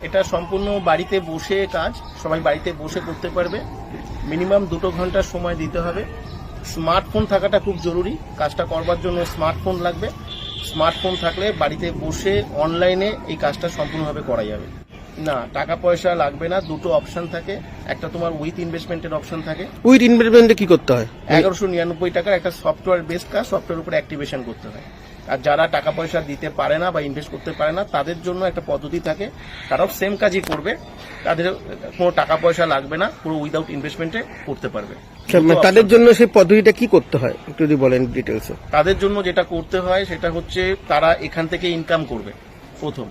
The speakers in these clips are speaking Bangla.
এটা সম্পূর্ণ বাড়িতে বসে কাজ, সবাই বাড়িতে বসে করতে পারবে। মিনিমাম 2 ঘন্টা সময় দিতে হবে। স্মার্টফোন থাকাটা খুব জরুরি, কাজটা করবার জন্য স্মার্টফোন লাগবে। স্মার্টফোন থাকলে বাড়িতে বসে অনলাইনে এই কাজটা সম্পূর্ণভাবে করা যাবে। না, টাকা পয়সা লাগবে না। 2টো অপশন থাকে, একটা তোমার উইথ ইনভেস্টমেন্টের অপশন থাকে। উইথ ইনভেস্টমেন্টে কি করতে হয়? 1199 টাকার একটা সফটওয়্যার বেসড কাজ, সফটওয়্যার উপরে অ্যাক্টিভেশন করতে হয়। আর যারা টাকা পয়সা দিতে পারে না বা ইনভেস্ট করতে পারে না তাদের জন্য একটা পদ্ধতি থাকে, তারাও সেম কাজই করবে, তাদের কোনো টাকা পয়সা লাগবে না, পুরো উইদাউট ইনভেস্টমেন্টে করতে পারবে। তাদের জন্য সেই পদ্ধতিটা কি করতে হয় একটু যদি বলেন ডিটেলসে। তাদের জন্য যেটা করতে হয় সেটা হচ্ছে তারা এখান থেকে ইনকাম করবে। প্রথম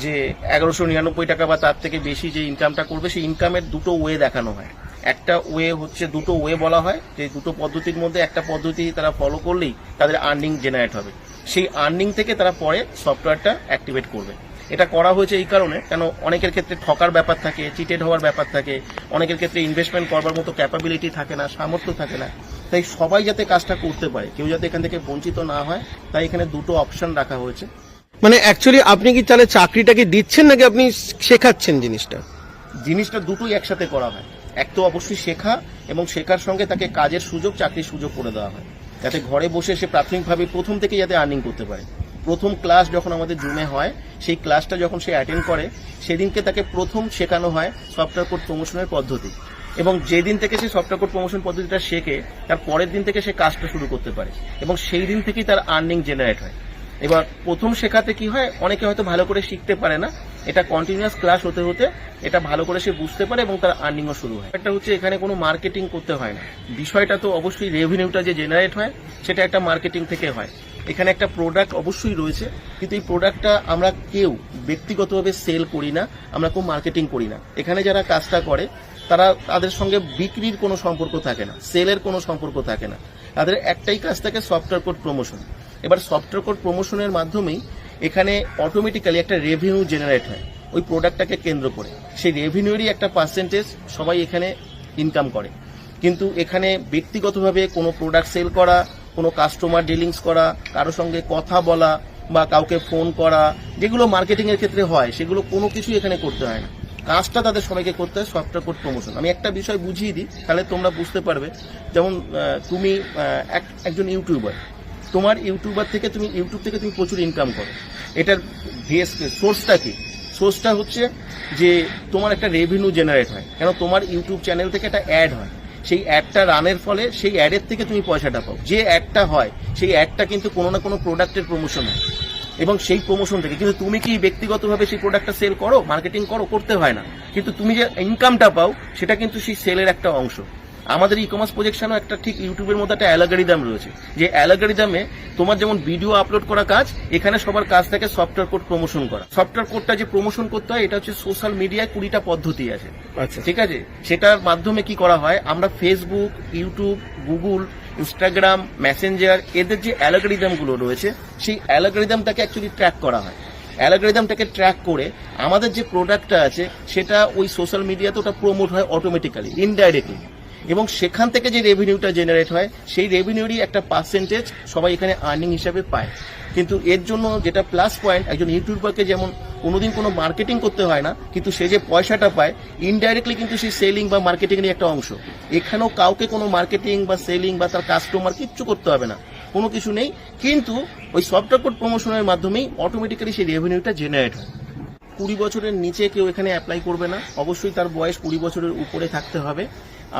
যে 1199 টাকা বা তার থেকে বেশি যে ইনকামটা করবে, সেই ইনকামের 2টো ওয়ে দেখানো হয়। একটা ওয়ে হচ্ছে, 2টো ওয়ে বলা হয় যে 2টো পদ্ধতির মধ্যে একটা পদ্ধতি তারা ফলো করলেই তাদের আর্নিং জেনারেট হবে। সেই আর্নিং থেকে তারা পরে সফটওয়্যারটা অ্যাক্টিভেট করবে। এটা করা হয়েছে এই কারণে, কেন অনেকের ক্ষেত্রে ঠকার ব্যাপার থাকে, চিটেড হওয়ার ব্যাপার থাকে, অনেকের ক্ষেত্রে ইনভেস্টমেন্ট করবার মতো ক্যাপাবিলিটি থাকে না, সামর্থ্য থাকে না। তাই সবাই যাতে কাজটা করতে পারে, কেউ যাতে এখান থেকে বঞ্চিত না হয়, তাই এখানে 2টো অপশন রাখা হয়েছে। মানে অ্যাকচুয়ালি আপনি কি তাহলে চাকরিটাকে দিচ্ছেন নাকি আপনি শেখাচ্ছেন জিনিসটা দুটোই একসাথে করা হয়। এক তো অবশ্যই শেখা, এবং শেখার সঙ্গে তাকে কাজের সুযোগ, চাকরির সুযোগ করে দেওয়া হয়, যাতে ঘরে বসে সে প্রাথমিকভাবে প্রথম থেকে যাতে আর্নিং করতে পারে। প্রথম ক্লাস যখন আমাদের জুমে হয়, সেই ক্লাসটা যখন সে অ্যাটেন্ড করে, সেদিনকে তাকে প্রথম শেখানো হয় সফটওয়্যার কোড প্রমোশনের পদ্ধতি, এবং যেদিন থেকে সে সফটওয়্যার কোড প্রমোশন পদ্ধতিটা শেখে, তার পরের দিন থেকে সে কাজটা শুরু করতে পারে, এবং সেই দিন থেকেই তার আর্নিং জেনারেট হয়। এবার প্রথম শেখাতে কি হয়, অনেকে হয়তো ভালো করে শিখতে পারে না, এটা কন্টিনিউয়াস ক্লাস হতে হতে এটা ভালো করে সে বুঝতে পারে এবং তার আর্নিংও শুরু হয়। একটা হচ্ছে এখানে কোনো মার্কেটিং করতে হয় না। বিষয়টা তো অবশ্যই রেভিনিউটা যে জেনারেট হয় সেটা একটা মার্কেটিং থেকে হয়। এখানে একটা প্রোডাক্ট অবশ্যই রয়েছে, কিন্তু এই প্রোডাক্টটা আমরা কেউ ব্যক্তিগতভাবে সেল করি না, আমরা কেউ মার্কেটিং করি না। এখানে যারা কাজটা করে তাদের সঙ্গে বিক্রির কোনো সম্পর্ক থাকে না, সেলের কোনো সম্পর্ক থাকে না, তাদের একটাই কাজ থাকে সফটওয়্যার কোড প্রমোশন। এবার সফটওয়্যার কোড প্রমোশনের মাধ্যমেই এখানে অটোমেটিক্যালি একটা রেভিনিউ জেনারেট হয় ওই প্রোডাক্টটাকে কেন্দ্র করে। সেই রেভিনিউরই একটা পার্সেন্টেজ সবাই এখানে ইনকাম করে। কিন্তু এখানে ব্যক্তিগতভাবে কোনো প্রোডাক্ট সেল করা, কোনো কাস্টমার ডিলিংস করা, কারোর সঙ্গে কথা বলা বা কাউকে ফোন করা, যেগুলো মার্কেটিংয়ের ক্ষেত্রে হয়, সেগুলো কোনো কিছুই এখানে করতে হয় না। কাজটা তাদের সবাইকে করতে হয় সফটওয়্যার কোড প্রমোশন। আমি একটা বিষয় বুঝিয়ে দিই, তাহলে তোমরা বুঝতে পারবে। যেমন তুমি একজন ইউটিউবার, তোমার ইউটিউব থেকে তুমি প্রচুর ইনকাম করো। এটার সোর্সটা কি? সোর্সটা হচ্ছে যে তোমার একটা রেভিনিউ জেনারেট হয়, কেন তোমার ইউটিউব চ্যানেল থেকে একটা অ্যাড হয়, সেই অ্যাডটা রানের ফলে সেই অ্যাডের থেকে তুমি পয়সাটা পাও। যে অ্যাডটা হয় সেই অ্যাডটা কিন্তু কোনো না কোনো প্রোডাক্টের প্রমোশন হয়, এবং সেই প্রমোশন থেকে কিন্তু তুমি কি ব্যক্তিগতভাবে সেই প্রোডাক্টটা সেল করো, মার্কেটিং করো, করতে হয় না, কিন্তু তুমি যে ইনকামটা পাও সেটা কিন্তু সেই সেলের একটা অংশ। আমাদের ই কমার্স প্রজেকশনও একটা ঠিক ইউটিউবের মধ্যে একটা অ্যালগরিদম রয়েছে, যে অ্যালগরিদমে তোমার যেমন ভিডিও আপলোড করা কাজ, এখানে সবার কাজ থাকে সফটওয়্যার কোড প্রমোশন করা। সফটওয়্যার কোডটা যে প্রমোশন করতে হয়, এটা হচ্ছে সোশ্যাল মিডিয়ায় 20টা পদ্ধতি আছে। আচ্ছা, ঠিক আছে। সেটার মাধ্যমে কি করা হয়, আমরা Facebook, YouTube, Google, Instagram, Messenger, এদের যে অ্যালগরিদমগুলো রয়েছে, সেই অ্যালগরিদমটাকে অ্যাকচুয়ালি ট্র্যাক করা হয়। অ্যালগরিদমটাকে ট্র্যাক করে আমাদের যে প্রোডাক্টটা আছে সেটা ওই সোশ্যাল মিডিয়াতে ওটা প্রমোট হয় অটোমেটিক্যালি, ইনডাইরেক্টলি, এবং সেখান থেকে যে রেভিনিউটা জেনারেট হয় সেই রেভিনিউরই একটা পার্সেন্টেজ সবাই এখানে আর্নিং হিসাবে পায়। কিন্তু এর জন্য যেটা প্লাস পয়েন্ট, একজন ইউটিউবারকে যেমন কোনোদিন কোনো মার্কেটিং করতে হয় না, কিন্তু সে যে পয়সাটা পায় ইনডাইরেক্টলি কিন্তু সেই সেলিং বা মার্কেটিংয়েরই একটা অংশ। এখানেও কাউকে কোনো মার্কেটিং বা সেলিং বা তার কাস্টমার কিচ্ছু করতে হবে না, কোনো কিছু নেই, কিন্তু ওই সফটওয়্যার কোড প্রমোশনের মাধ্যমেই অটোমেটিক্যালি সেই রেভিনিউটা জেনারেট হয়। 20 বছরের নিচে কেউ এখানে অ্যাপ্লাই করবে না, অবশ্যই তার বয়স 20 বছরের উপরে থাকতে হবে।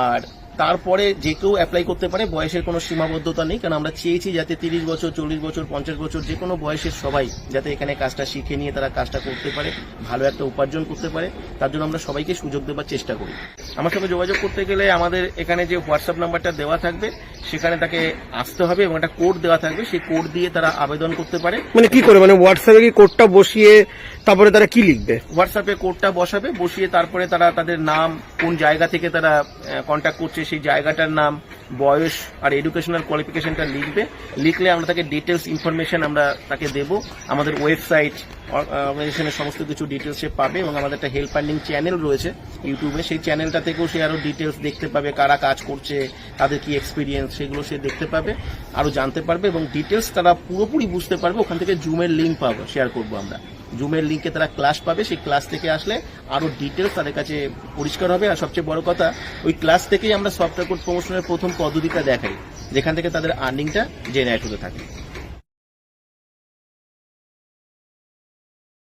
আর তারপরে যে কেউ অ্যাপ্লাই করতে পারে, বয়সের কোনো সীমাবদ্ধতা নেই, কারণ আমরা চেয়েছি যাতে 30 বছর, 40 বছর, 50 বছর যে কোনো বয়সের সবাই যাতে এখানে কাজটা শিখে নিয়ে তারা কাজটা করতে পারে, ভালো একটা উপার্জন করতে পারে, তার জন্য আমরা সবাইকে সুযোগ দেওয়ার চেষ্টা করি। আমার সঙ্গে যোগাযোগ করতে গেলে আমাদের এখানে যে হোয়াটসঅ্যাপ নাম্বারটা দেওয়া থাকবে সেখানে তাকে আসতে হবে, এবং একটা কোড দেওয়া থাকবে, সেই কোড দিয়ে তারা আবেদন করতে পারে। মানে কি করে, মানে হোয়াটসঅ্যাপে কি কোডটা বসিয়ে তারপরে তারা কি লিখবে? হোয়াটসঅ্যাপে কোডটা বসাবে, বসিয়ে তারপরে তারা তাদের নাম, কোন জায়গা থেকে তারা কন্ট্যাক্ট করছে সেই জায়গাটার নাম, বয়স আর এডুকেশনাল কোয়ালিফিকেশনটা লিখবে। লিখলে আমরা তাকে ডিটেলস ইনফরমেশন আমরা তাকে দেব। আমাদের ওয়েবসাইট, অর্গানাইজেশনের সমস্ত কিছু ডিটেলস সে পাবে, এবং আমাদের একটা হেল্প ফান্ডিং চ্যানেল রয়েছে ইউটিউবে, সেই চ্যানেলটা থেকেও সে আরও ডিটেলস দেখতে পাবে, কারা কাজ করছে, তাদের কি এক্সপিরিয়েন্স, সেগুলো সে দেখতে পাবে, আরও জানতে পারবে, এবং ডিটেলস তারা পুরোপুরি বুঝতে পারবে। ওখান থেকে জুমের লিঙ্ক পাবো, শেয়ার করবো আমরা। জুমের লিঙ্কে তারা ক্লাস পাবে, সেই ক্লাস থেকে আসলে আরো ডিটেলস তাদের কাছে পরিষ্কার হবে। আর সবচেয়ে বড় কথা, ওই ক্লাস থেকেই আমরা সফটওয়্যার কোড প্রমোশনের প্রথম পদ্ধতিটা দেখাই, যেখান থেকে তাদের আর্নিংটা জেনারেট হতে থাকে।